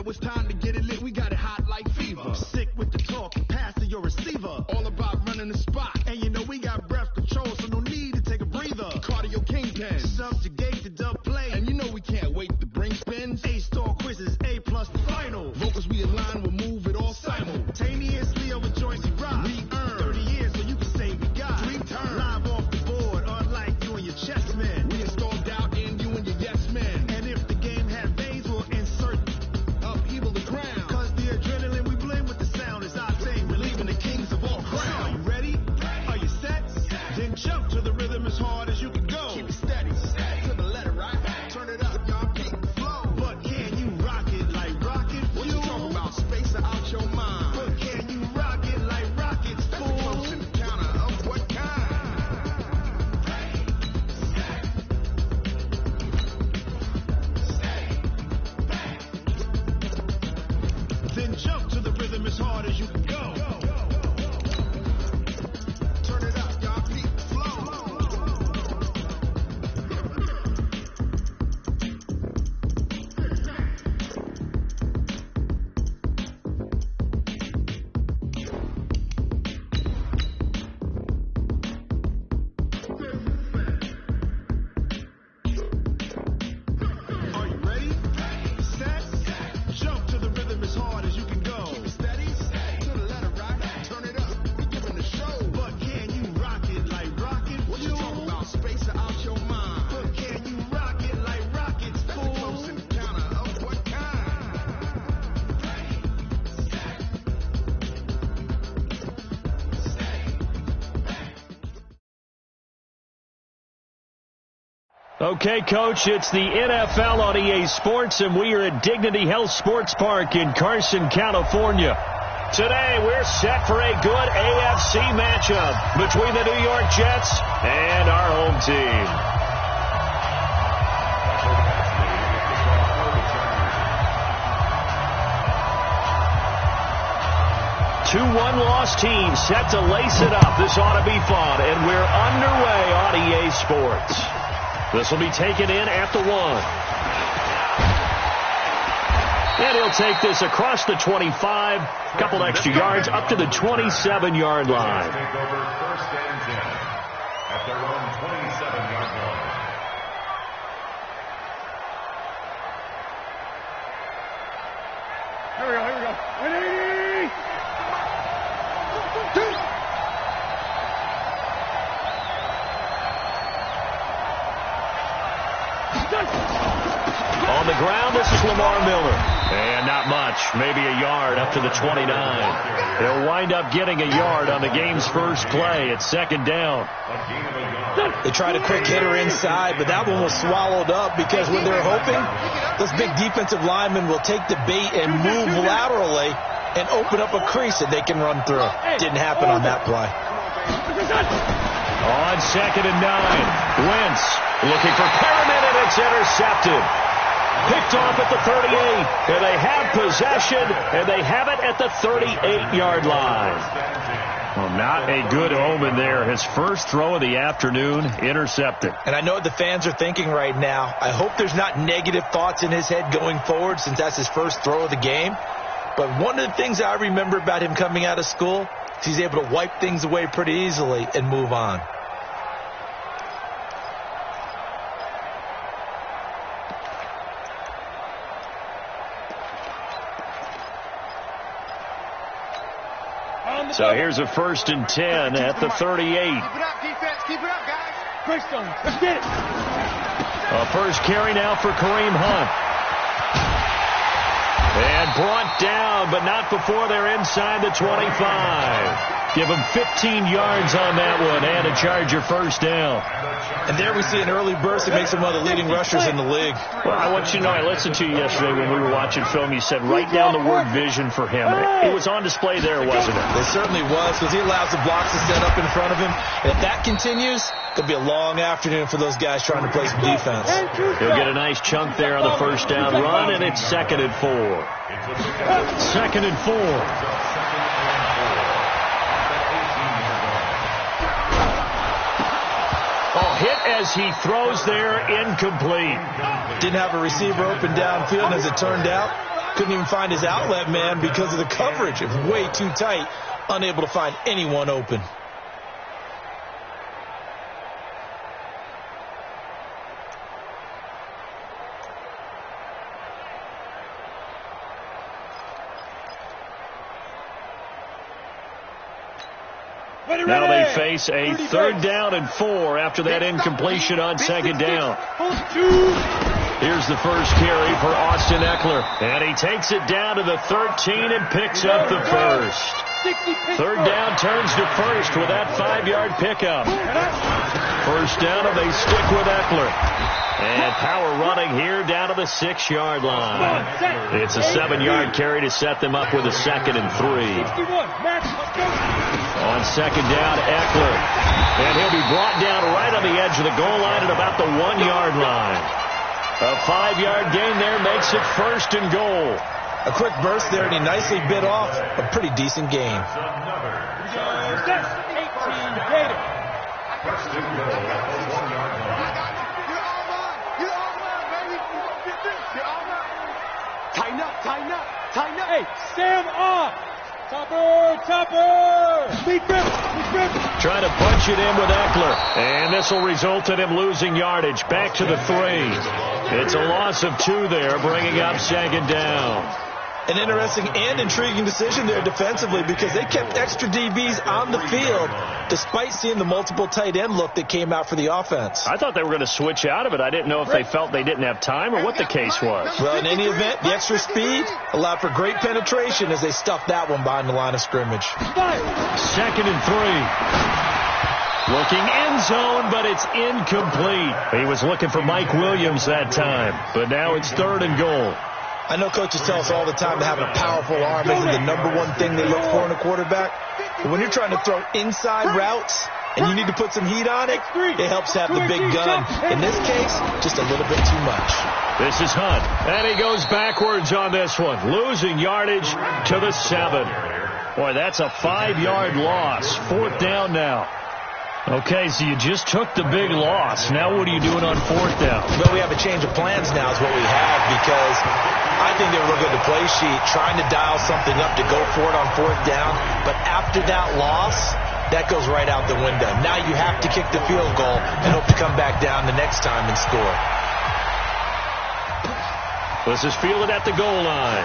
it's time to get it lit. We got it hot like fever. Sick with the talk, pass to your receiver. All about running the spot. And you know we got breath control, so no need to take a breather. Cardio kingpin, subjugate the dub play. And you know we can't wait to bring spins. A-star quizzes, A+ the final. Vocals we align, we'll move it all simultaneously over joints we rock. We earn 30 years, so you can say we got 3 turns. Live off the board, unlike you and your chess men. We installed doubt in you and your yes men. And if the game had veins, we'll insert upheaval the ground. Cause the adrenaline we blend with the sound is our thing. Relieving the kings of all crowns. Are you ready? Are you set? Then jump to the rhythm as hard as you can go. Keep it steady, to the letter, right? Turn it up, y'all, keep the flow. But can you rock it like rocket fuel? What you talking about? Space out your mind. But can you rock it like rockets, fool? That's the close encounter of what kind? Then jump to the rhythm as hard as you can go. Turn it up, y'all, keep the flow. Are you ready? Set? Jump to the rhythm as hard as you can go. Keep it steady, to the letter, right? Turn it up, we giving the show. But can you rock it like rocket fuel? What you talking about? Space out your mind. But can you rock it like rockets, fool? That's the close encounter of what kind? Okay, Coach, it's the NFL on EA Sports, and we are at Dignity Health Sports Park in Carson, California. Today, we're set for a good AFC matchup between the New York Jets and our home team. Two one-loss teams set to lace it up. This ought to be fun, and we're underway on EA Sports. This will be taken in at the 1. And he'll take this across the 25, couple extra yards up to the 27-yard line. Take over 1st and 10 at their own 27-yard line. Here we go. 180! On the ground, this is Lamar Miller. And not much, maybe a yard up to the 29. They'll wind up getting a yard on the game's first play at 2nd down. They tried a quick hitter inside, but that one was swallowed up because when they're hoping, those big defensive linemen will take the bait and move laterally and open up a crease that they can run through. Didn't happen on that play. On 2nd and 9, Wentz looking for Perriman, and it's intercepted. Picked off at the 38, and they have possession, and they have it at the 38-yard line. Well, not a good omen there. His first throw of the afternoon, intercepted. And I know what the fans are thinking right now. I hope there's not negative thoughts in his head going forward since that's his first throw of the game. But one of the things I remember about him coming out of school is he's able to wipe things away pretty easily and move on. So here's a 1st and 10 at the 38. Keep it up, defense. Keep it up, guys. Greystone, let's get it. A first carry now for Kareem Hunt. And brought down, but not before they're inside the 25. Give them 15 yards on that one and a Charger first down. And there we see an early burst that makes him one of the leading rushers in the league. Well, I want you to know, I listened to you yesterday when we were watching film. You said write down the word vision for him. It was on display there, wasn't it? It certainly was, because he allows the blocks to set up in front of him. And if that continues, it'll be a long afternoon for those guys trying to play some defense. He'll get a nice chunk there on the first down run, and it's 2nd and 4. 2nd and 4. Hit as he throws there, incomplete. Didn't have a receiver open downfield, and as it turned out, Couldn't even find his outlet man because of the coverage. It was way too tight. Unable to find anyone open. Now they face a 3rd down and 4 after that incompletion on 2nd down. Here's the first carry for Austin Eckler. And he takes it down to the 13 and picks up the first. 3rd down turns to first with that 5-yard pickup. First down, and they stick with Eckler. And power running here down to the 6-yard line. It's a 7-yard carry to set them up with a 2nd and 3. On 2nd down, Eckler. And he'll be brought down right on the edge of the goal line at about the 1-yard line. A 5-yard gain there makes it 1st and goal. A quick burst there, and he nicely bit off a pretty decent gain. Tighten up. Hey, Sam off. Topper. Beat grip. Trying to punch it in with Eckler. And this will result in him losing yardage. Back to the 3. It's a loss of 2 there, bringing up 2nd down. An interesting and intriguing decision there defensively because they kept extra DBs on the field despite seeing the multiple tight end look that came out for the offense. I thought they were going to switch out of it. I didn't know if they felt they didn't have time or what the case was. Well, in any event, the extra speed allowed for great penetration as they stuffed that one behind the line of scrimmage. 2nd and 3. Looking end zone, but it's incomplete. He was looking for Mike Williams that time, but now it's 3rd and goal. I know coaches tell us all the time that having a powerful arm isn't the #1 thing they look for in a quarterback. But when you're trying to throw inside routes and you need to put some heat on it, it helps to have the big gun. In this case, just a little bit too much. This is Hunt, and he goes backwards on this one, losing yardage to the 7. Boy, that's a 5-yard loss. 4th down now. Okay, so you just took the big loss. Now what are you doing on 4th down? Well, we have a change of plans now is what we have because I think they were looking at the play sheet, trying to dial something up to go for it on 4th down. But after that loss, that goes right out the window. Now you have to kick the field goal and hope to come back down the next time and score. This is fielded at the goal line.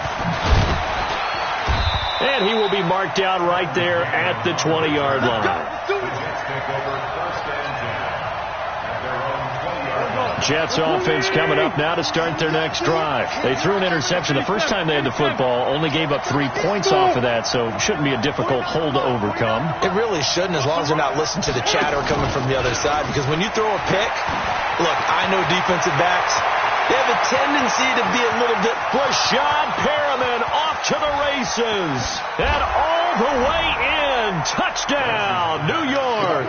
And he will be marked down right there at the 20-yard line. Jets offense coming up now to start their next drive. They threw an interception the first time they had the football, only gave up 3 points off of that, so shouldn't be a difficult hole to overcome. It really shouldn't, as long as they're not listening to the chatter coming from the other side, because when you throw a pick, look, I know defensive backs, they have a tendency to be a little bit... Rashad Perriman off to the races, and all the way in. Touchdown, New York.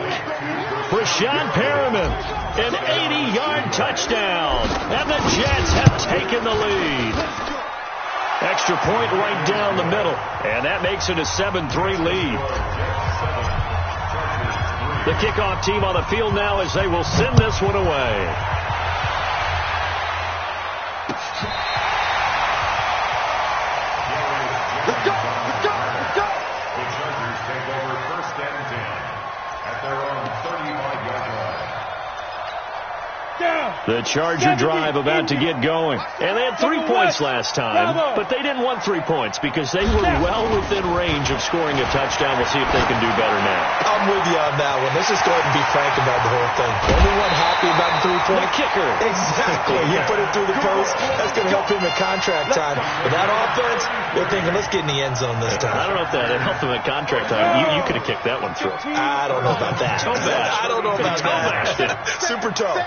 Rashad Perriman, an 80-yard touchdown, and the Jets have taken the lead. Extra point right down the middle, and that makes it a 7-3 lead. The kickoff team on the field now as they will send this one away. The Charger drive about to get going. And they had 3 points last time, but they didn't want 3 points because they were well within range of scoring a touchdown. We'll see if they can do better now. I'm with you on that one. Let's just go ahead and be frank about the whole thing. Anyone happy about the 3-point? The kicker. Exactly. You put it through the post. That's going to help him at contract time. But that offense, they're thinking, let's get in the end zone this time. I don't know if that helped them at contract time. You could have kicked that one through. I don't know about that. I don't know about that. Super toe.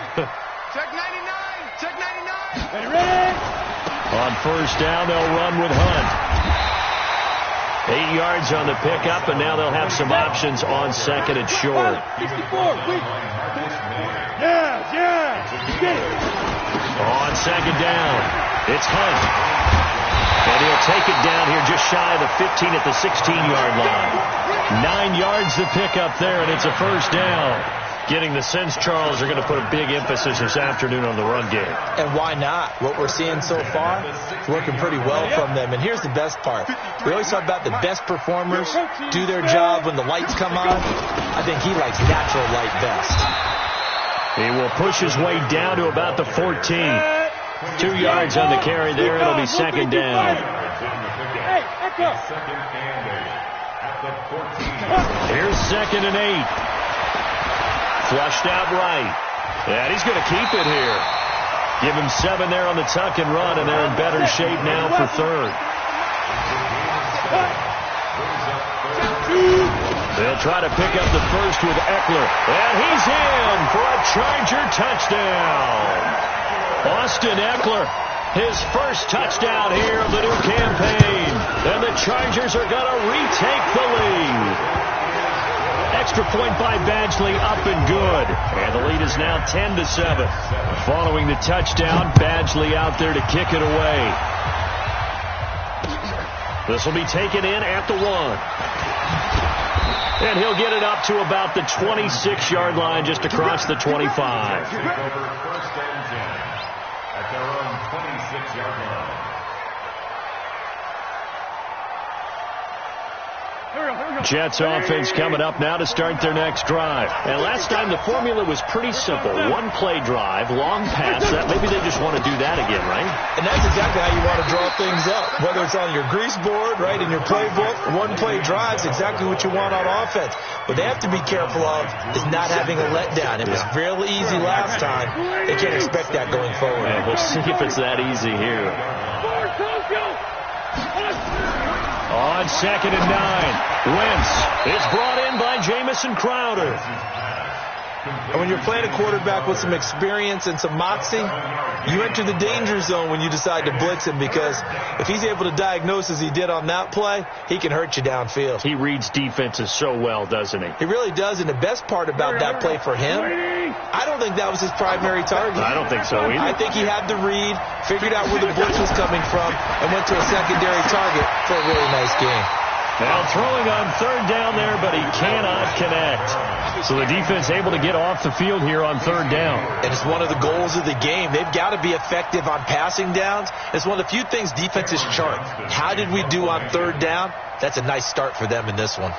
Check 99. Check 99. Ready? On 1st down, they'll run with Hunt. 8 yards on the pickup, and now they'll have some options on 2nd and short. 64. Yeah. On 2nd down, it's Hunt. And he'll take it down here just shy of the 15 at the 16-yard line. 9 yards to pick up there, and it's a 1st down. Getting the sense, Charles, are going to put a big emphasis this afternoon on the run game. And why not? What we're seeing so far is working pretty well from them. And here's the best part. We always talk about the best performers do their job when the lights come on. I think he likes natural light best. He will push his way down to about the 14. 2 yards on the carry there. It'll be second down. Here's 2nd and 8. Flushed out right. And he's going to keep it here. Give him 7 there on the tuck and run, and they're in better shape now for 3rd. They'll try to pick up the first with Eckler. And he's in for a Charger touchdown. Austin Eckler, his first touchdown here of the new campaign. And the Chargers are going to retake the lead. Extra point by Badgley, up and good. And the lead is now 10-7. Following the touchdown, Badgley out there to kick it away. This will be taken in at the 1. And he'll get it up to about the 26-yard line, just across the 25. At their own 26-yard line. Jets offense coming up now to start their next drive. And last time the formula was pretty simple. 1-play drive, long pass. Maybe they just want to do that again, right? And that's exactly how you want to draw things up. Whether it's on your grease board, right, in your playbook, 1-play drive is exactly what you want on offense. What they have to be careful of is not having a letdown. It was real easy last time. They can't expect that going forward. Yeah, we'll see if it's that easy here. On 2nd and 9, Wentz is brought in by Jamison Crowder. And when you're playing a quarterback with some experience and some moxie, you enter the danger zone when you decide to blitz him, because if he's able to diagnose as he did on that play, he can hurt you downfield. He reads defenses so well, doesn't he? He really does, and the best part about that play for him, I don't think that was his primary target. I don't think so either. I think he had the read, figured out where the blitz was coming from, and went to a secondary target for a really nice game. Now throwing on 3rd down there, but he cannot connect. So the defense able to get off the field here on 3rd down. And it's one of the goals of the game. They've got to be effective on passing downs. It's one of the few things defenses chart. How did we do on 3rd down? That's a nice start for them in this one.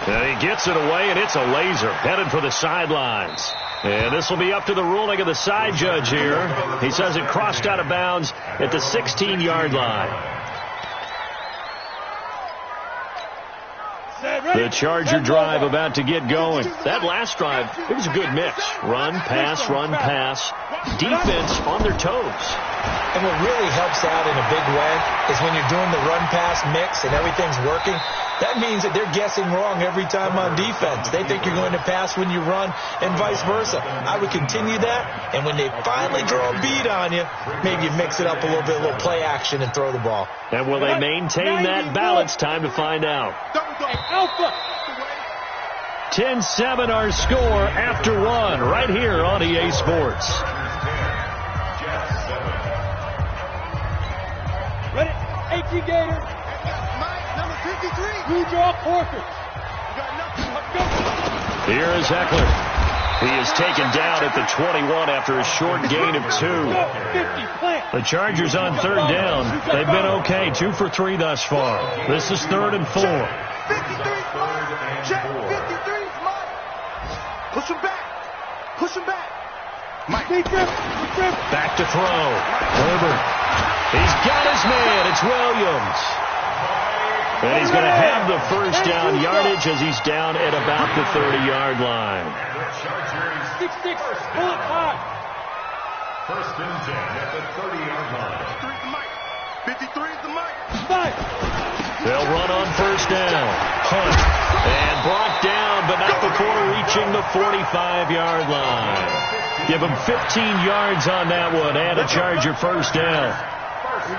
And he gets it away, and it's a laser headed for the sidelines. And this will be up to the ruling of the side judge here. He says it crossed out of bounds at the 16-yard line. The Charger drive about to get going. That last drive, it was a good mix. Run, pass, defense on their toes. And what really helps out in a big way is when you're doing the run-pass mix and everything's working, that means that they're guessing wrong every time on defense. They think you're going to pass when you run and vice versa. I would continue that, and when they finally draw a bead on you, maybe you mix it up a little bit, a little play action, and throw the ball. And will they maintain that balance? Time to find out. 10-7 our score after 1 right here on EA Sports. Ready? 18 Gator. Number 53. You draw Corker. Here is Eckler. He is taken down at the 21 after a short gain of 2. The Chargers on 3rd down. They've been okay. 2 for 3 thus far. This is 3rd and 4. 53's mine. Check. 53's mine. Push him back. Push him back. Mike. Back to throw. Herbert. He's got his man. It's Williams. And he's going to have the first down yardage as he's down at about the 30-yard line. 6-6. Bullet 5. First and 10 at the 30-yard line. 53 is the mic. 5. They'll run on first down. Hunt. And brought down, but not before reaching the 45-yard line. Give him 15 yards on that one and a Charger first down.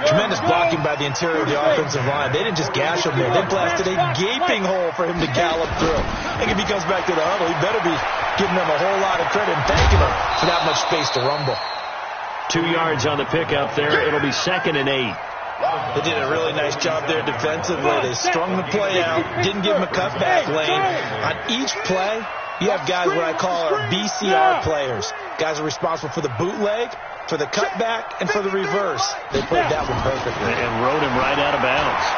Tremendous blocking by the interior of the offensive line. They didn't just gash him there. They blasted a gaping hole for him to gallop through. I think if he comes back to the huddle, he better be giving them a whole lot of credit and thanking them for that much space to rumble. 2 yards on the pickup there. It'll be 2nd and 8. They did a really nice job there defensively. They strung the play out, didn't give him a cutback lane. On each play, you have guys what I call our BCR players. Guys are responsible for the bootleg, for the cutback, and for the reverse. They played that one perfectly. And rode him right out of bounds.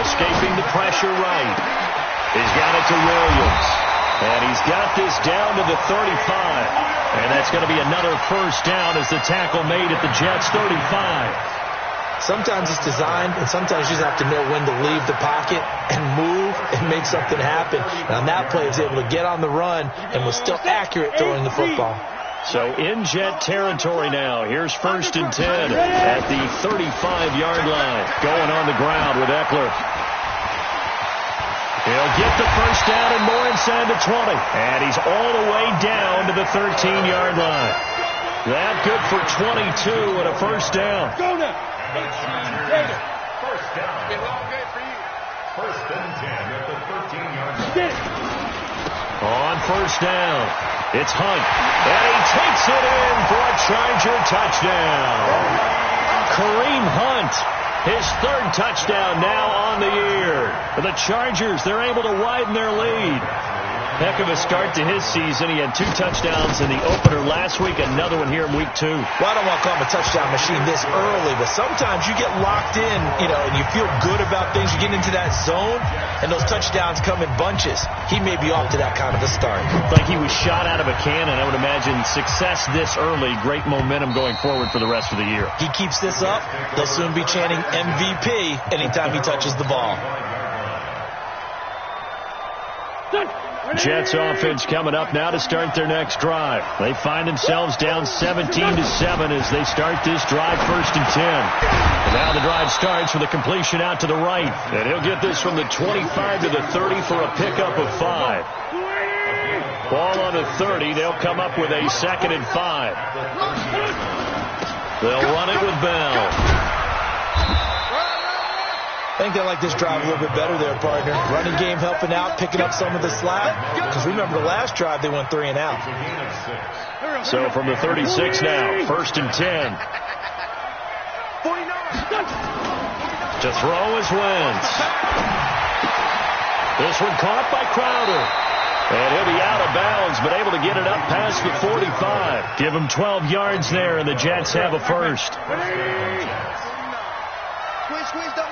Escaping the pressure right. He's got it to Williams. And he's got this down to the 35. And that's going to be another first down as the tackle made at the Jets' 35. Sometimes it's designed, and sometimes you just have to know when to leave the pocket and move and make something happen. And on that play, he was able to get on the run and was still accurate throwing the football. So in Jet territory now. Here's 1st and 10 at the 35-yard line. Going on the ground with Eckler. He'll get the first down and more inside the 20. And he's all the way down to the 13-yard line. That good for 22 and a first down. Go now. First down. First and 10 at the 13-yard line. On first down, it's Hunt. And he takes it in for a Charger touchdown. Kareem Hunt, his 3rd touchdown now on the year. For the Chargers, they're able to widen their lead. Heck of a start to his season. He had 2 touchdowns in the opener last week, another one here in week 2. Well, I don't want to call him a touchdown machine this early, but sometimes you get locked in, and you feel good about things. You get into that zone, and those touchdowns come in bunches. He may be off to that kind of a start. Like he was shot out of a cannon. I would imagine success this early, great momentum going forward for the rest of the year. He keeps this up, they'll soon be chanting MVP anytime he touches the ball. Jets offense coming up now to start their next drive. They find themselves down 17-7 as they start this drive 1st and 10. And now the drive starts with a completion out to the right. And he'll get this from the 25 to the 30 for a pickup of 5. Ball on the 30. They'll come up with a 2nd and 5. They'll run it with Bell. I think they like this drive a little bit better there, partner. Running game helping out, picking up some of the slack. Because remember the last drive, they went 3 and out. So from the 36 now, 1st and 10. To throw is Wentz. This one caught by Crowder. And he'll be out of bounds, but able to get it up past the 45. Give him 12 yards there, and the Jets have a first. Squeeze, double.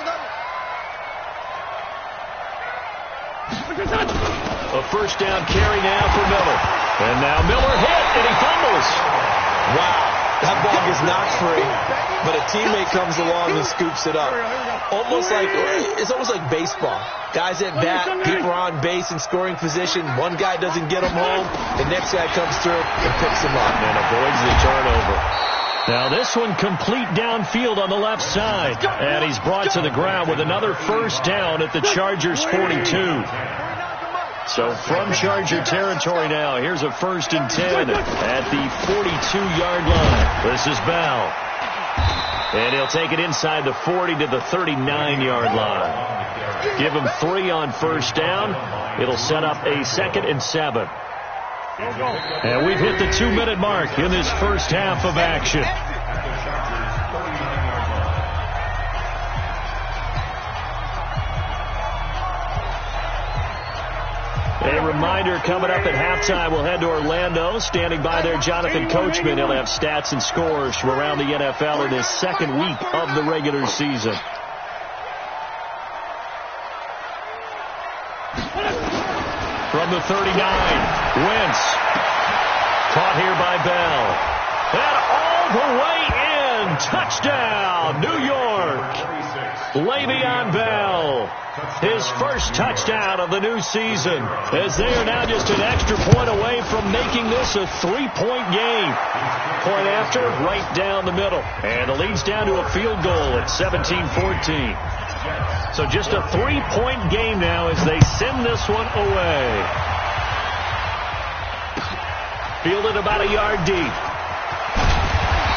A first down carry now for Miller. And now Miller hit, and he fumbles. Wow, that ball is not free, but a teammate comes along and scoops it up. It's almost like baseball. Guys at bat, people are on base in scoring position. One guy doesn't get him home. The next guy comes through and picks him up. And avoids the turnover. Now this one complete downfield on the left side. And he's brought to the ground with another first down at the Chargers 42. So from Charger territory now, here's a 1st and 10 at the 42-yard line. This is Bell. And he'll take it inside the 40 to the 39-yard line. Give him 3 on first down. It'll set up a 2nd and 7. And we've hit the 2-minute mark in this first half of action. A reminder, coming up at halftime, we'll head to Orlando. Standing by there, Jonathan Coachman. He'll have stats and scores from around the NFL in his 2nd week of the regular season. From the 39, Wentz. Caught here by Bell. And all the way in. Touchdown, New York. Le'Veon Bell. His first touchdown of the new season, as they are now just an extra point away from making this a 3-point game. Point after, right down the middle. And the lead's down to a field goal at 17-14. So just a 3-point game now as they send this one away. Fielded about a yard deep.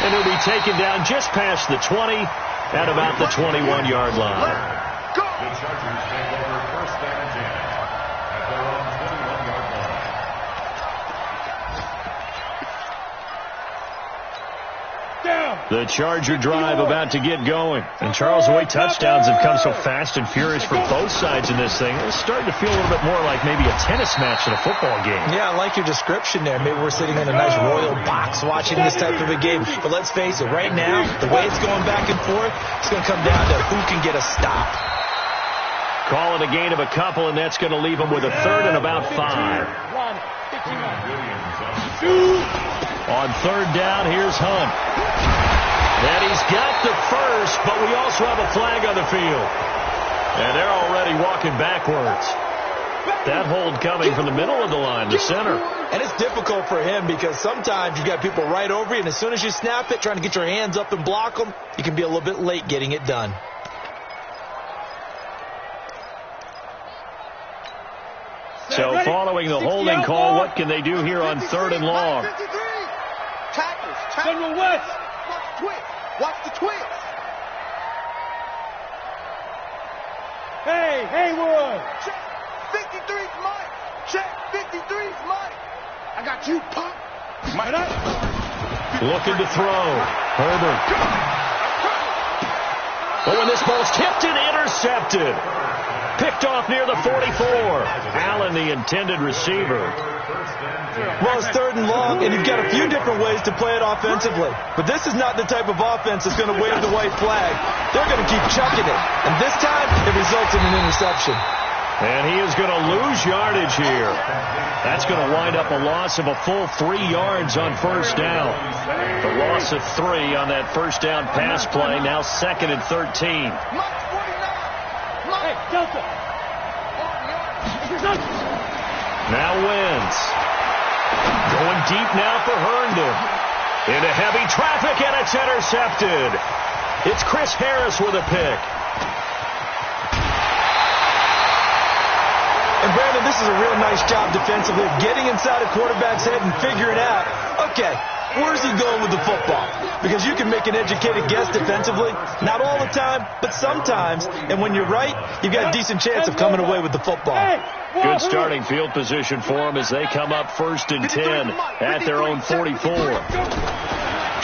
And he'll be taken down just past the 20 at about the 21-yard line. The Chargers take over first and 10 at their own 21-yard line. The Charger drive about to get going. And Charles, the way touchdowns have come so fast and furious for both sides in this thing, it's starting to feel a little bit more like maybe a tennis match than a football game. Yeah, I like your description there. Maybe we're sitting in a nice royal box watching this type of a game. But let's face it, right now, the way it's going back and forth, it's going to come down to who can get a stop. Call it a gain of a couple, and that's going to leave them with a third and about 5. On third down, here's Hunt. And he's got the first, but we also have a flag on the field. And they're already walking backwards. That hold coming from the middle of the line, the center. And it's difficult for him because sometimes you've got people right over you, and as soon as you snap it, trying to get your hands up and block them, you can be a little bit late getting it done. So following the holding call, what can they do here on third and long? General West. Watch the twist. Hey, Haywood. Check 53's Mike. Check 53's Mike. I got you, Pop. Mike up. Looking to throw. Herbert. But when this ball's tipped and intercepted. Picked off near the 44. Allen, the intended receiver. Well, it's third and long, and you've got a few different ways to play it offensively. But this is not the type of offense that's going to wave the white flag. They're going to keep chucking it. And this time, it results in an interception. And he is going to lose yardage here. That's going to wind up a loss of a full 3 yards on first down. The loss of 3 on that first down pass play, now second and 13. Hey, Delta. Now wins. Going deep now for Herndon. Into heavy traffic, and it's intercepted. It's Chris Harris with a pick. And Brandon, this is a real nice job defensively of getting inside a quarterback's head and figuring out, okay, where's he going with the football? Because you can make an educated guess defensively, not all the time, but sometimes. And when you're right, you've got a decent chance of coming away with the football. Good starting field position for them as they come up first and 10 at their own 44.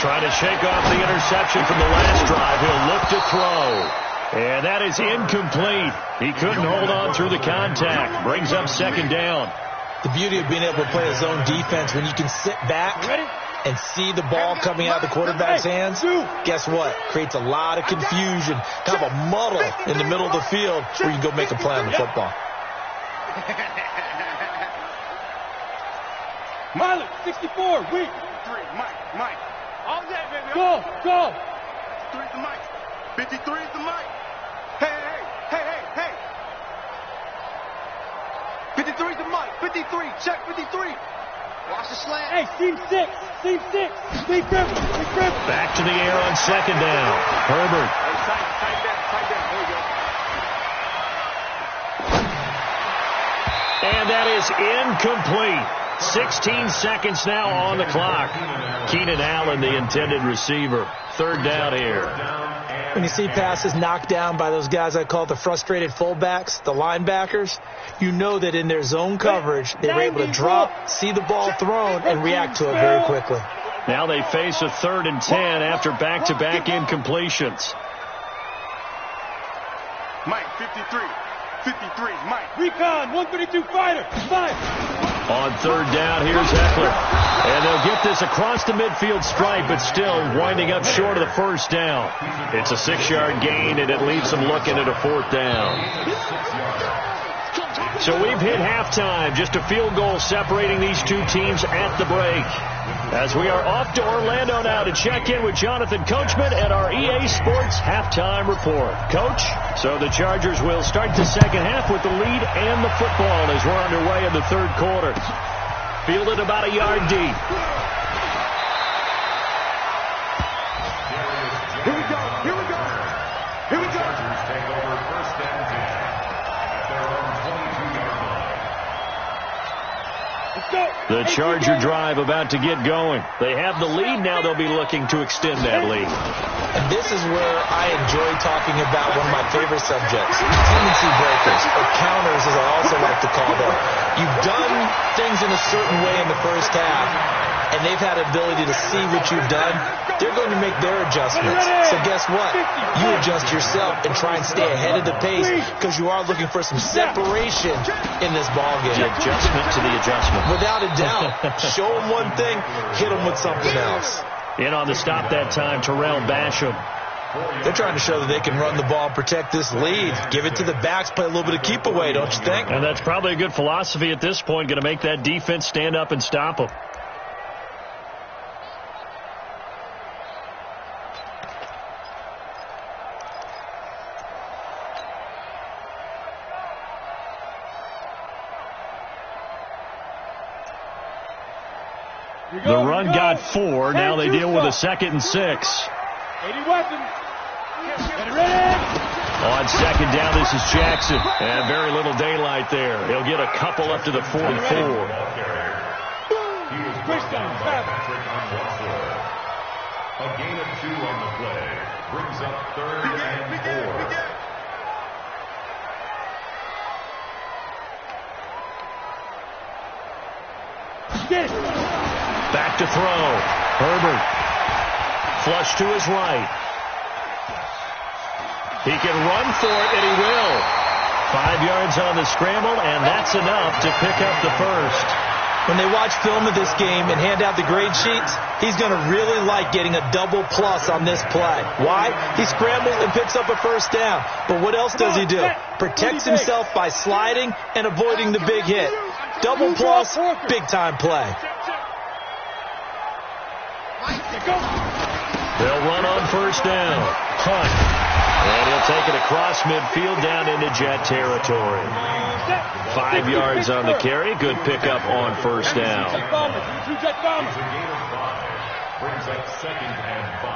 Trying to shake off the interception from the last drive. He'll look to throw. And that is incomplete. He couldn't hold on through the contact. Brings up second down. The beauty of being able to play a zone defense when you can sit back and see the ball coming out of the quarterback's hands, guess what? Creates a lot of confusion, kind of a muddle in the middle of the field where you can go make a play on the football. Miley, 64, weak. 3, Mike. All day, baby. Go. 53 is the Mike. 53 is the Mike. Hey. 53 is the Mike. 53, check 53. Watch the slant. Hey, seam 6. Big Griffin. Back to the air on second down. Herbert. Hey, tight down. There you go. And that is incomplete. 16 seconds now on the clock. Keenan Allen, the intended receiver. Third down here. When you see passes knocked down by those guys I call the frustrated fullbacks, the linebackers, you know that in their zone coverage, they were able to drop, see the ball thrown, and react to it very quickly. Now they face a third and 10 after back-to-back incompletions. Mike, 53, Mike. Recon, 132 fighter. 5. On third down, here's Eckler. And they'll get this across the midfield stripe, but still winding up short of the first down. It's a 6-yard gain, and it leaves them looking at a fourth down. So we've hit halftime, just a field goal separating these two teams at the break. As we are off to Orlando now to check in with Jonathan Coachman at our EA Sports Halftime Report. Coach, so the Chargers will start the second half with the lead and the football as we're underway in the third quarter. Fielded about a yard deep. Here we go. Chargers take over first and 10 at their own 22-yard line. Let's go. The Charger drive about to get going. They have the lead now. They'll be looking to extend that lead. And this is where I enjoy talking about one of my favorite subjects, tendency breakers, or counters as I also like to call them. You've done things in a certain way in the first half, and they've had ability to see what you've done. They're going to make their adjustments. So guess what? You adjust yourself and try and stay ahead of the pace because you are looking for some separation in this ballgame. The adjustment to the adjustment. Without a doubt. Show them one thing, hit them with something else. In on the stop that time, Terrell Basham. They're trying to show that they can run the ball and protect this lead. Give it to the backs, play a little bit of keep away, don't you think? And that's probably a good philosophy at this point, going to make that defense stand up and stop them. The run got 4. Now they deal with a 2nd and 6. 80 weapons. Get it ready. On 2nd down, this is Jackson. And very little daylight there. He'll get a couple up to the 44. A gain of 2 on the play. Brings up 3rd and 4. Back to throw. Herbert. Flush to his right. He can run for it, and he will. 5 yards on the scramble, and that's enough to pick up the first. When they watch film of this game and hand out the grade sheets, he's going to really like getting a double plus on this play. Why? He scrambles and picks up a first down. But what else does he do? Protects himself by sliding and avoiding the big hit. Double plus, big-time play. They'll run on first down. Hunt. And he'll take it across midfield down into Jet territory. 5 yards on the carry. Good pickup on first down. He's a gain of 5. Brings up 2nd and 5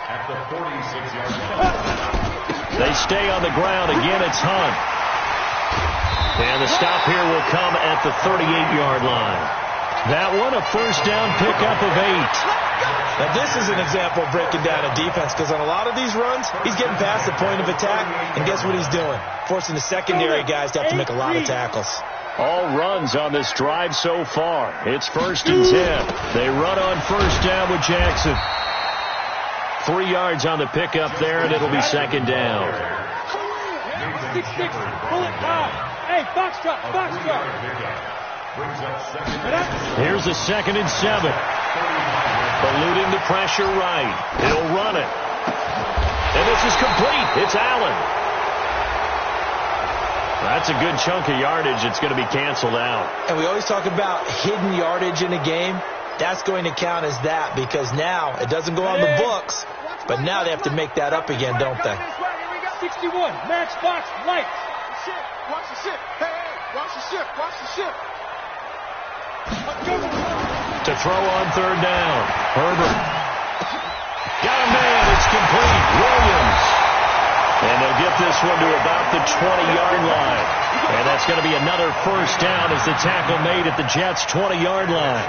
at the 46-yard line. They stay on the ground. Again, it's Hunt. And the stop here will come at the 38-yard line. That one, a first down pickup of 8. Now, this is an example of breaking down a defense because on a lot of these runs, he's getting past the point of attack, and guess what he's doing? Forcing the secondary guys to have to make a lot of tackles. All runs on this drive so far. It's 1st and 10. They run on first down with Jackson. 3 yards on the pickup there, and it'll be 2nd down. 6-6, pull it high. Hey, box drop. Here's a 2nd and 7. Eluding the pressure right. He'll run it. And this is complete. It's Allen. That's a good chunk of yardage. It's going to be canceled out. And we always talk about hidden yardage in a game. That's going to count as that because now it doesn't go on the books, but now they have to make that up again, don't they? 61, match box, light. Watch the ship. Hey, watch the ship. Watch the ship. To throw on 3rd down. Herbert. Got a man. It's complete. Williams. And they'll get this one to about the 20-yard line. And that's going to be another first down as the tackle made at the Jets' 20-yard line.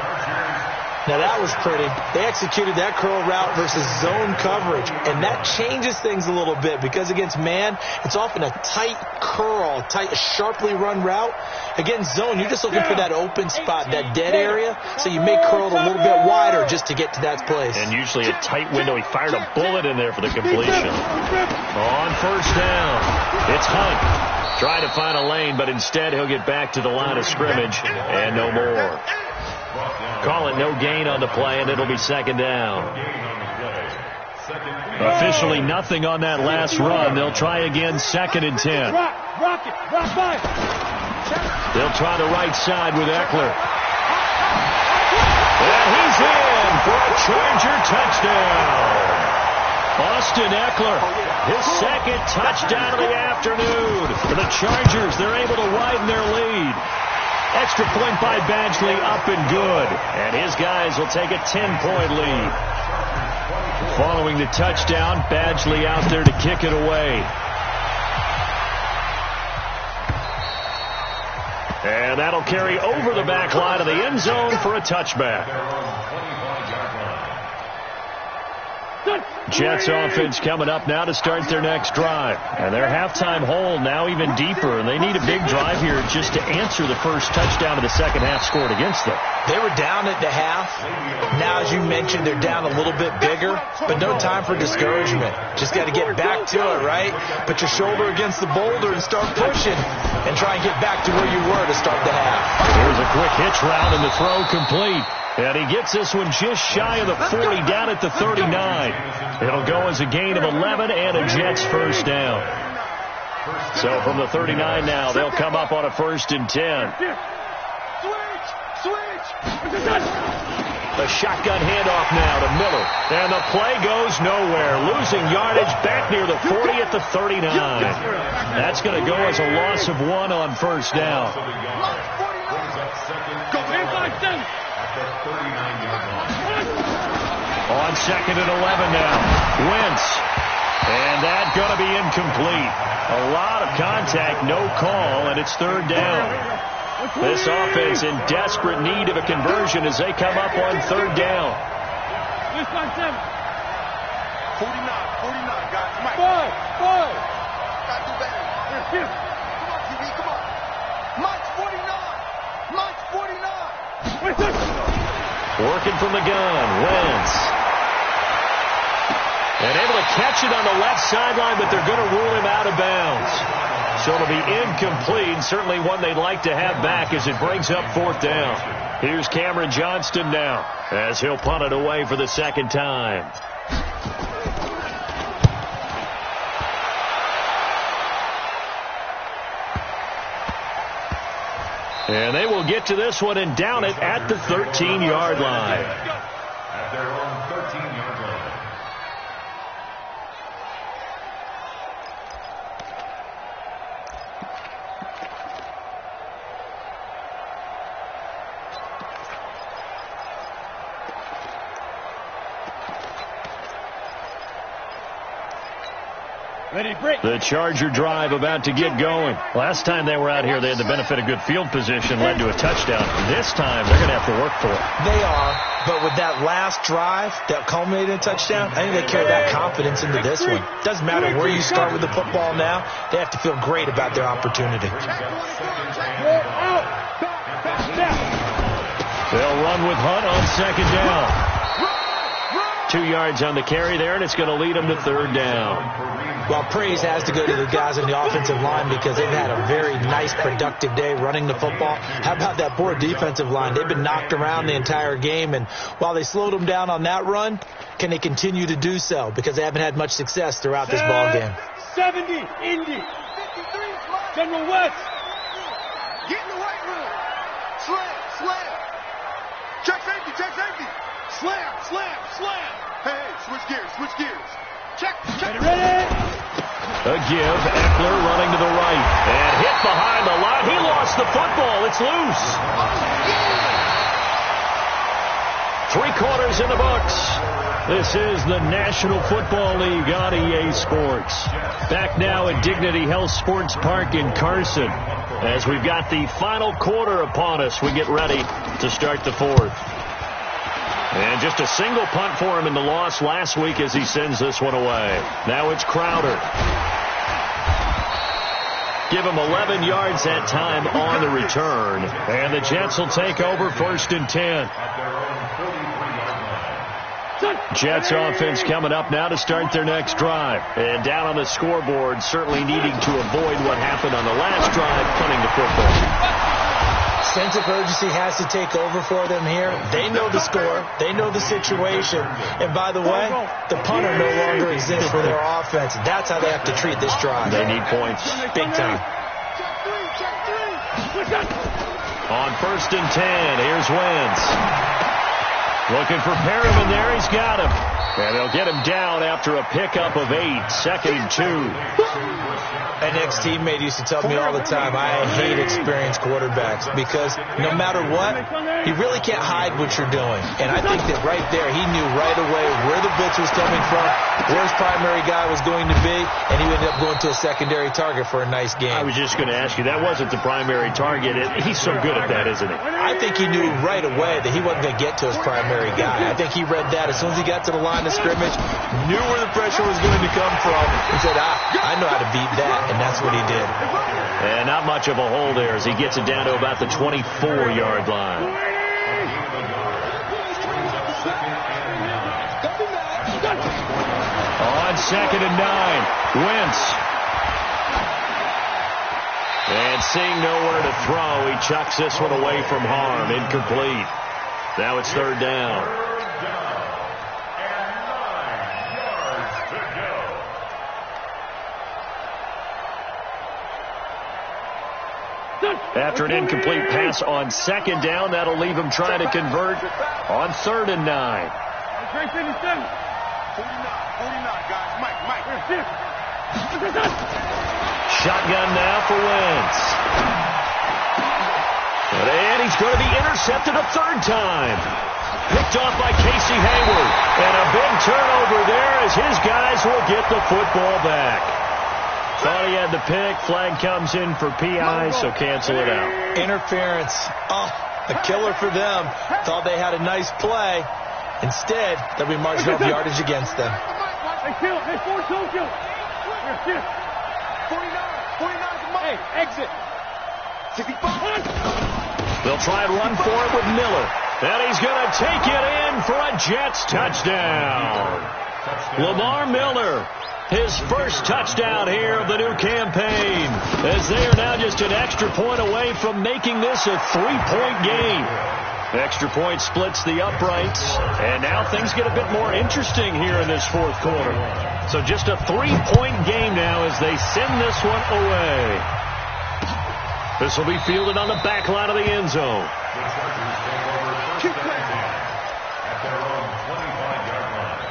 Now, that was pretty. They executed that curl route versus zone coverage, and that changes things a little bit because against man, it's often a tight curl, tight, sharply run route. Against zone, you're just looking for that open spot, that dead area, so you may curl it a little bit wider just to get to that place. And usually a tight window. He fired a bullet in there for the completion. On first down, it's Hunt. Trying to find a lane, but instead he'll get back to the line of scrimmage, and no more. Call it no gain on the play, and it'll be 2nd down. Officially nothing on that last run. They'll try again, 2nd and 10. Rock by. They'll try the right side with Eckler. And he's in for a Charger touchdown. Austin Eckler, his 2nd touchdown of the afternoon. For the Chargers, they're able to widen their lead. Extra point by Badgley, up and good. And his guys will take a 10-point lead. Following the touchdown, Badgley out there to kick it away. And And that'll carry over the back line of the end zone for a touchback. Jets offense coming up now to start their next drive. And their halftime hole now even deeper, and they need a big drive here just to answer the first touchdown of the second half scored against them. They were down at the half. Now, as you mentioned, they're down a little bit bigger, but no time for discouragement. Just got to get back to it, right? Put your shoulder against the boulder and start pushing and try and get back to where you were to start the half. Here's a quick hitch route and the throw complete. And he gets this one just shy of the 40 down at the 39. It'll go as a gain of 11 and a Jets first down. So from the 39 now, they'll come up on a 1st and 10. The shotgun handoff now to Miller. And the play goes nowhere. Losing yardage back near the 40 at the 39. That's going to go as a loss of 1 on 1st down. On 2nd and 11 now. Wentz. And that's going to be incomplete. A lot of contact, no call, and it's 3rd down. This offense in desperate need of a conversion as they come up on 3rd down. 49, guys. Mike. 5. Gotta do better. Come on, TV, come on. Mike's 49. Working from the gun, Wentz. And able to catch it on the left sideline, but they're going to rule him out of bounds. So it'll be incomplete, certainly one they'd like to have back as it brings up 4th down. Here's Cameron Johnston now as he'll punt it away for the 2nd time. And they will get to this one and down it at the 13-yard line. At their own 13-yard line. The Charger drive about to get going. Last time they were out here, they had the benefit of good field position, led to a touchdown. This time, they're going to have to work for it. They are, but with that last drive that culminated in a touchdown, I think they carry that confidence into this one. Doesn't matter where you start with the football now, they have to feel great about their opportunity. They'll run with Hunt on 2nd down. 2 yards on the carry there, and it's going to lead them to 3rd down. Well, praise has to go to the guys on the offensive line because they've had a very nice, productive day running the football. How about that poor defensive line? They've been knocked around the entire game, and while they slowed them down on that run, can they continue to do so? Because they haven't had much success throughout this ball game. 70, Indy. General West. Get in the right room. Slam. Check safety. Slam. Hey, switch gears. Check. Ready? A give. Eckler running to the right. And hit behind the line. He lost the football. It's loose. 3/4 in the books. This is the National Football League on EA Sports. Back now at Dignity Health Sports Park in Carson. As we've got the final quarter upon us, we get ready to start the 4th. And just a single punt for him in the loss last week as he sends this one away. Now it's Crowder. Give him 11 yards that time on the return. And the Jets will take over 1st and 10. Jets offense coming up now to start their next drive. And down on the scoreboard, certainly needing to avoid what happened on the last drive, punting the football. Sense of urgency has to take over for them here. They know the score. They know the situation. And by the way, the punter no longer exists for their offense. That's how they have to treat this drive. They need points. Big time. On 1st and 10, here's Wentz. Looking for Perriman there. He's got him. And they'll get him down after a pickup of 8, 2nd and 2. An ex-teammate used to tell me all the time, I hate experienced quarterbacks because no matter what, you really can't hide what you're doing. And I think that right there, he knew right away where the blitz was coming from, where his primary guy was going to be, and he ended up going to a secondary target for a nice game. I was just going to ask you, that wasn't the primary target. He's so good at that, isn't he? I think he knew right away that he wasn't going to get to his primary guy. I think he read that as soon as he got to the line of scrimmage, knew where the pressure was going to come from, and said, I know how to beat that. And that's what he did. And not much of a hole there as he gets it down to about the 24-yard line. On 2nd and 9, Wentz. And seeing nowhere to throw, he chucks this one away from harm. Incomplete. Now it's 3rd down. After an incomplete pass on 2nd down, that'll leave him trying to convert on 3rd and 9. 49, guys. Mike. Shotgun now for Wentz. And he's going to be intercepted a 3rd time. Picked off by Casey Hayward. And a big turnover there as his guys will get the football back. Thought he had the pick. Flag comes in for PI, so cancel it out. Interference. Oh, a killer for them. Thought they had a nice play. Instead, they'll be marching off yardage against them. Hey, kill. Hey, 4-2, kill. 49. Hey, exit. 65. They'll try and run for it with Miller. And he's going to take it in for a Jets touchdown. Lamar Miller. His first touchdown here of the new campaign, as they are now just an extra point away from making this a 3-point game. Extra point splits the uprights, and now things get a bit more interesting here in this 4th quarter. So just a 3-point game now as they send this one away. This will be fielded on the back line of the end zone. At their own 25-yard line.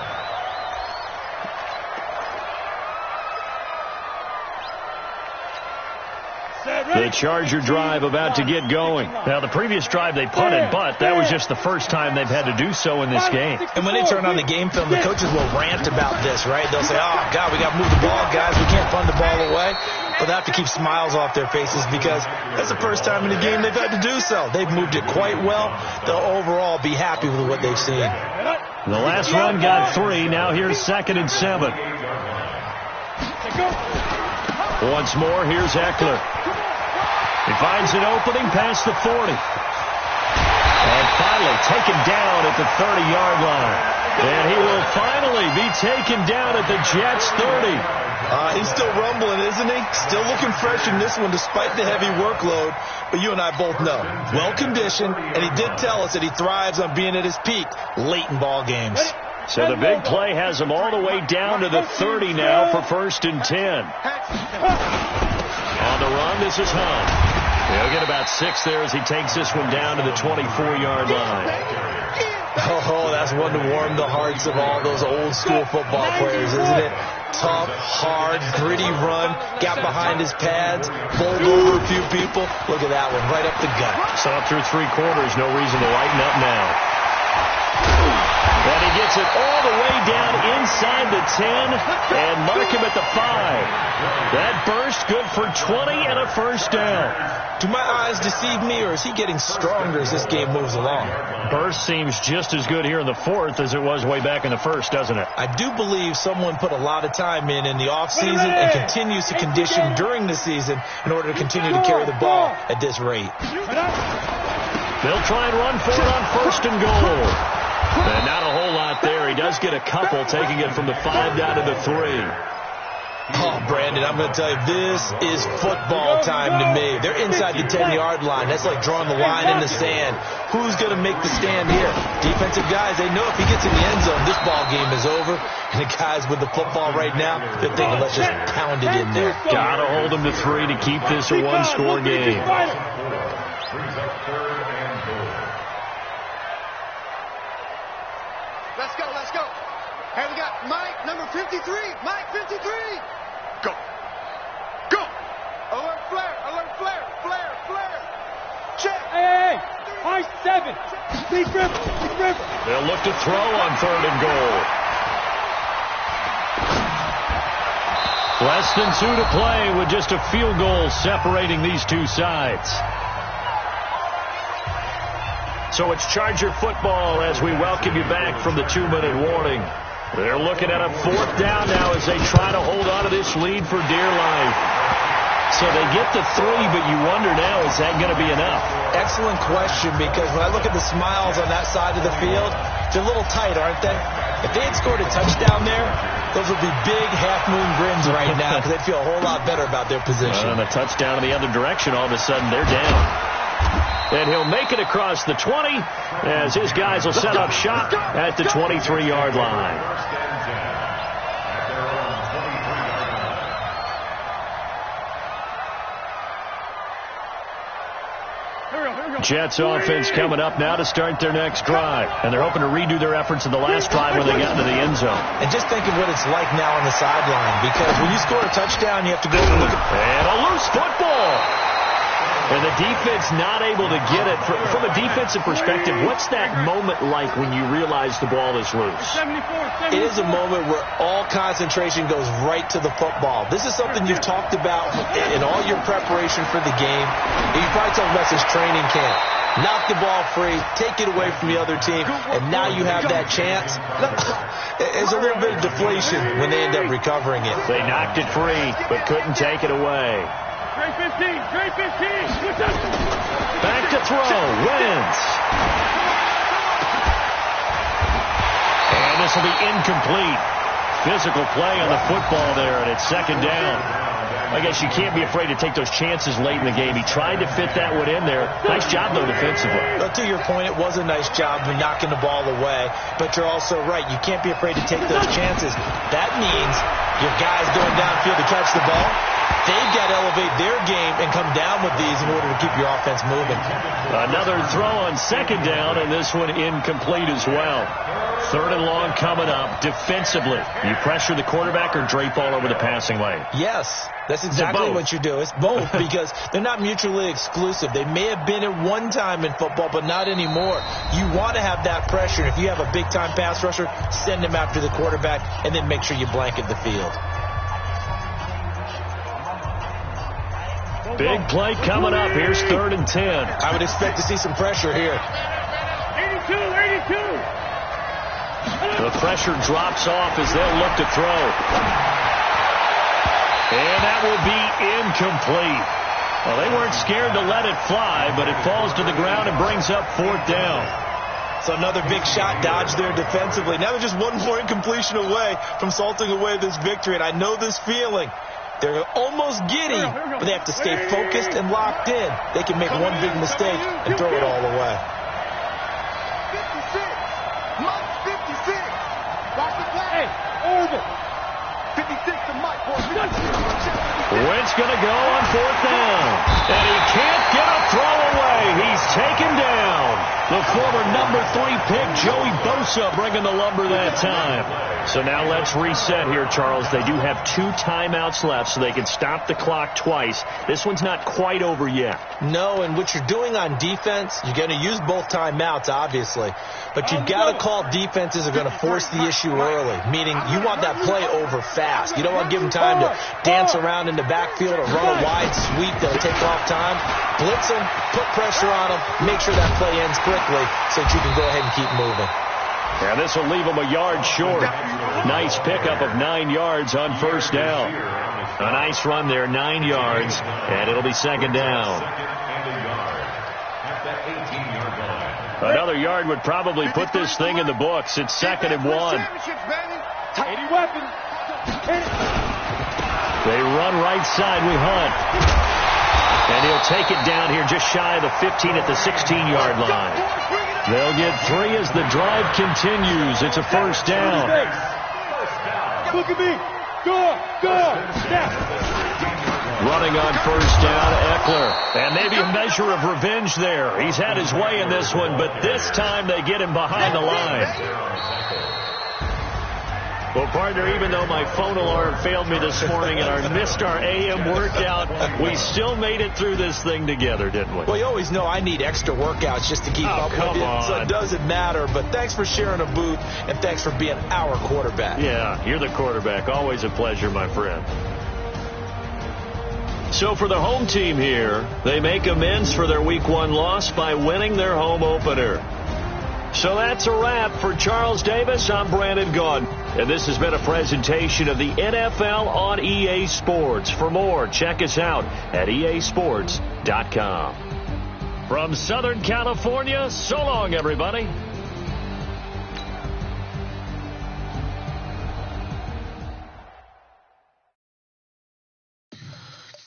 The Charger drive about to get going. Now, the previous drive they punted, but that was just the first time they've had to do so in this game. And when they turn on the game film, the coaches will rant about this, right? They'll say, oh, God, we got to move the ball, guys. We can't punt the ball away. But they have to keep smiles off their faces because that's the first time in the game they've had to do so. They've moved it quite well. They'll overall be happy with what they've seen. The last run got 3. Now here's 2nd and 7. Once more, here's Eckler. He finds an opening past the 40. And finally taken down at the 30-yard line. And he will finally be taken down at the Jets' 30. He's still rumbling, isn't he? Still looking fresh in this one despite the heavy workload. But you and I both know, well-conditioned, and he did tell us that he thrives on being at his peak late in ball games. So the big play has him all the way down to the 30 now for 1st and 10. On the run, this is Hunt. He'll get about 6 there as he takes this one down to the 24-yard line. Oh, that's one to warm the hearts of all those old-school football players, isn't it? Tough, hard, gritty run, got behind his pads, bowled over a few people. Look at that one, right up the gut. Saw through 3 quarters, no reason to lighten up now. And he gets it all the way down inside the 10 and mark him at the 5. That burst good for 20 and a 1st down. Do my eyes deceive me, or is he getting stronger as this game moves along? Burst seems just as good here in the 4th as it was way back in the 1st, doesn't it? I do believe someone put a lot of time in the offseason and continues to condition during the season in order to continue to carry the ball at this rate. They'll try and run for it on 1st and goal. And not a whole lot there. He does get a couple, taking it from the 5 down to the 3. Oh, Brandon, I'm going to tell you, this is football time to me. They're inside the 10-yard line. That's like drawing the line in the sand. Who's going to make the stand here? Defensive guys, they know if he gets in the end zone, this ball game is over. And the guys with the football right now, they're thinking, let's just pound it in there. Got to hold them to 3 to keep this a one-score game. Brings up 3rd and goal. Let's go. Hey, we got Mike, number 53. Mike, 53. Go. Go. Alert flare. Alert flare. Flare. Flare. Check. Hey. High 7. Deep river. Deep river. They'll look to throw on 3rd and goal. Less than 2 to play with just a field goal separating these two sides. So it's Charger football as we welcome you back from the 2-minute warning. They're looking at a 4th down now as they try to hold on to this lead for dear life. So they get the 3, but you wonder now, is that going to be enough? Excellent question, because when I look at the smiles on that side of the field, they're a little tight, aren't they? If they had scored a touchdown there, those would be big half-moon grins right now because they'd feel a whole lot better about their position. And a touchdown in the other direction, all of a sudden they're down. And he'll make it across the 20 as his guys will set up shop at the 23-yard line. Jets offense coming up now to start their next drive. And they're hoping to redo their efforts in the last drive when they got into the end zone. And just think of what it's like now on the sideline, because when you score a touchdown, you have to go and look at... And a loose football. And the defense not able to get it. From a defensive perspective, what's that moment like when you realize the ball is loose? It is a moment where all concentration goes right to the football. This is something you've talked about in all your preparation for the game. And you probably talked about since training camp. Knock the ball free, take it away from the other team, and now you have that chance. There's a little bit of deflation when they end up recovering it. They knocked it free, but couldn't take it away. Trey 15. Trey 15. Back to throw. Wins. And this will be incomplete. Physical play on the football there, and it's 2nd down. I guess you can't be afraid to take those chances late in the game. He tried to fit that one in there. Nice job, though, defensively. But to your point, it was a nice job of knocking the ball away. But you're also right. You can't be afraid to take those chances. That means your guys going downfield to catch the ball, they've got to elevate their game and come down with these in order to keep your offense moving. Another throw on 2nd down, and this one incomplete as well. 3rd and long coming up. Defensively, you pressure the quarterback or drape all over the passing lane? Yes, that's exactly what you do. It's both because they're not mutually exclusive. They may have been at one time in football, but not anymore. You want to have that pressure. If you have a big-time pass rusher, send him after the quarterback, and then make sure you blanket the field. Big play coming up. Here's 3rd and 10. I would expect to see some pressure here. 82. The pressure drops off as they'll look to throw. And that will be incomplete. Well, they weren't scared to let it fly, but it falls to the ground and brings up 4th down. So another big shot dodged there defensively. Now they're just one more incompletion away from salting away this victory, and I know this feeling. They're almost giddy, but they have to stay focused and locked in. They can make one big mistake and throw it all away. 56. Mike, 56. Watch the play. Hey, over. 56 to Mike. Wentz going to go on 4th down. And he can't get a throw away. He's taken down. The former number 3 pick, Joey Bosa, bringing the lumber that time. So now let's reset here, Charles. They do have 2 timeouts left, so they can stop the clock twice. This one's not quite over yet. No, and what you're doing on defense, you're going to use both timeouts, obviously. But you've got to call defenses are going to force the issue early, meaning you want that play over fast. You don't want to give them time to dance around in the backfield or run a wide sweep that'll take off time. Blitz them, put pressure on them, make sure that play ends quickly so that you can go ahead and keep moving. And this will leave them a yard short. Nice pickup of 9 yards on 1st down. A nice run there, 9 yards, and it'll be 2nd down. Another yard would probably put this thing in the books. It's 2nd and 1. 80 weapons. They run right side with Hunt. And he'll take it down here just shy of the 15 at the 16-yard line. They'll get 3 as the drive continues. It's a 1st down. Look at me. Go. Snap. Running on 1st down, Eckler. And maybe a measure of revenge there. He's had his way in this one, but this time they get him behind the line. Well, partner, even though my phone alarm failed me this morning and missed our AM workout, we still made it through this thing together, didn't we? Well, you always know I need extra workouts just to keep up with come you, on. so it doesn't matter. But thanks for sharing a booth, and thanks for being our quarterback. Yeah, you're the quarterback. Always a pleasure, my friend. So for the home team here, they make amends for their Week 1 loss by winning their home opener. So that's a wrap. For Charles Davis, I'm Brandon Gaudin, and this has been a presentation of the NFL on EA Sports. For more, check us out at easports.com. From Southern California, so long, everybody.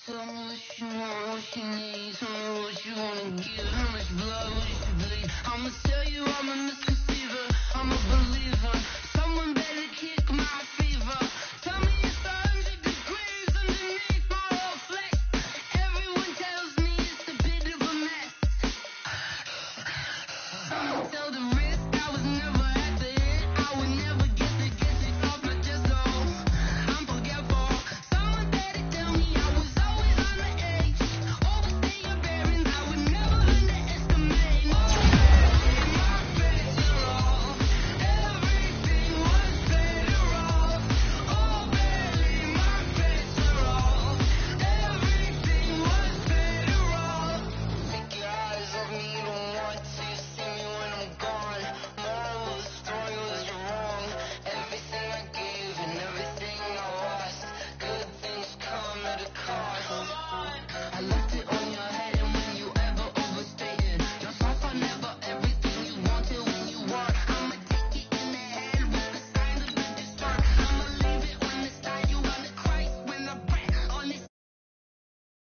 Tell me what you want, what you need. Tell me what you want to give. How much blood would you bleed? I'ma tell you I'm a misconceiver. I'm a believer.